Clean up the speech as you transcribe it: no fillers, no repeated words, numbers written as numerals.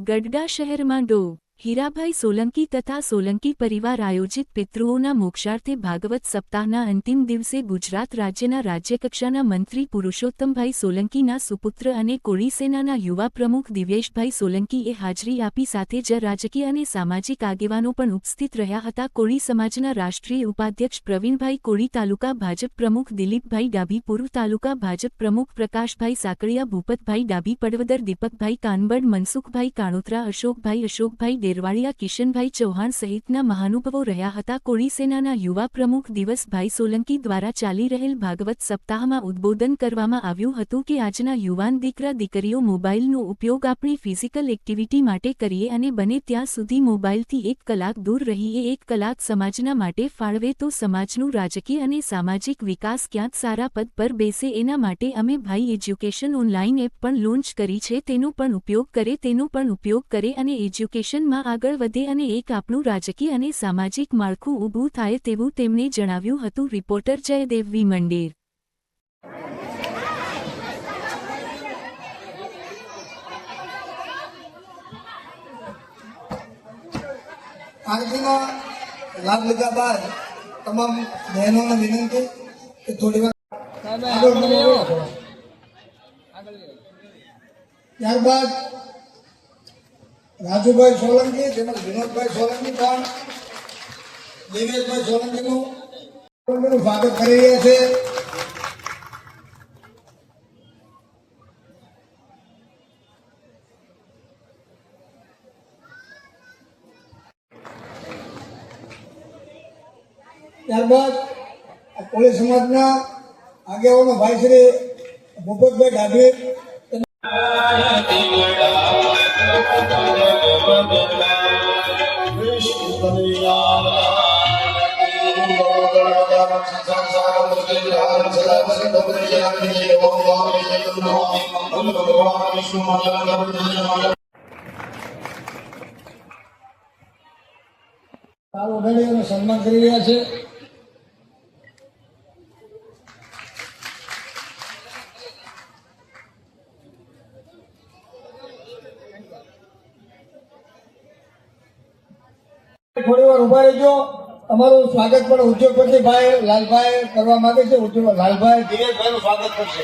ગઢડા શહેરમાં ડો. હીરાભાઈ સોલંકી તથા સોલંકી પરિવાર આયોજિત પિતૃઓના મોક્ષાર્થે ભાગવત સપ્તાહના અંતિમ દિવસે ગુજરાત રાજ્યના રાજ્યકક્ષાના મંત્રી પુરુષોત્તમભાઈ સોલંકીના સુપુત્ર અને કોળી સેનાના યુવા પ્રમુખ દિવ્યેશભાઈ સોલંકીએ હાજરી આપી સાથે જ રાજકીય અને સામાજિક આગેવાનો પણ ઉપસ્થિત રહ્યા હતા. કોળી સમાજના રાષ્ટ્રીય ઉપાધ્યક્ષ પ્રવીણભાઈ કોળી, તાલુકા ભાજપ પ્રમુખ દિલીપભાઈ ડાભી, પૂર્વ તાલુકા ભાજપ પ્રમુખ પ્રકાશભાઈ સાકળિયા, ભૂપતભાઈ ડાભી, પડવદર દીપકભાઈ કાનબડ, મનસુખભાઈ કાણોત્રા, અશોકભાઈ દેરવાડિયા, કિશનભાઈ ચૌહાણ સહિતના મહાનુભાવો રહ્યા હતા. કોળી સેનાના યુવા પ્રમુખ દિવસભાઈ સોલંકી દ્વારા ચાલી રહેલ ભાગવત સપ્તાહમાં ઉદ્બોધન કરવામાં આવ્યું હતું કે આજના યુવાન દીકરા દીકરીઓ મોબાઈલનો ઉપયોગ આપણી ફિઝિકલ એક્ટિવિટી માટે કરીએ અને બને ત્યાં સુધી મોબાઈલથી 1 કલાક દૂર રહીએ. 1 કલાક સમાજના માટે ફાળવે તો સમાજનું રાજકીય અને સામાજિક વિકાસ ક્યાંક સારા પદ પર બેસે. એના માટે અમે ભાઈ એજ્યુકેશન ઓનલાઈન એપ પણ લોન્ચ કરી છે. તેનો પણ ઉપયોગ કરે અને એજ્યુકેશનમાં આગળ વધે અને એક આપણું રાજકીય અને સામાજિક માળખું ઊભું થાય તેવું તેમણે જણાવ્યું હતું. રિપોર્ટર જયદેવ વી મંડેર. આરતીનો લાભ લીધા બાદ તમામ બહેનોને વિનંતી કે થોડી વાર ત્યારબાદ રાજુભાઈ સોલંકી તેમજ વિનોદભાઈ સોલંકી પણ દેવેશભાઈ સોલંકીનું સ્વાગત કરી રહ્યા છે. ત્યારબાદ કોળી સમાજના આગેવાનો ભાઈ શ્રી ભૂપતભાઈ ડાભી સન્માન કરી રહ્યા છે. થોડી વાર ઉભા રહેજો. તમારું સ્વાગત પણ ઉદ્યોગપતિ ભાઈ લાલભાઈ કરવા માંગે છે. લાલભાઈ દિનેશભાઈ નું સ્વાગત કરશે.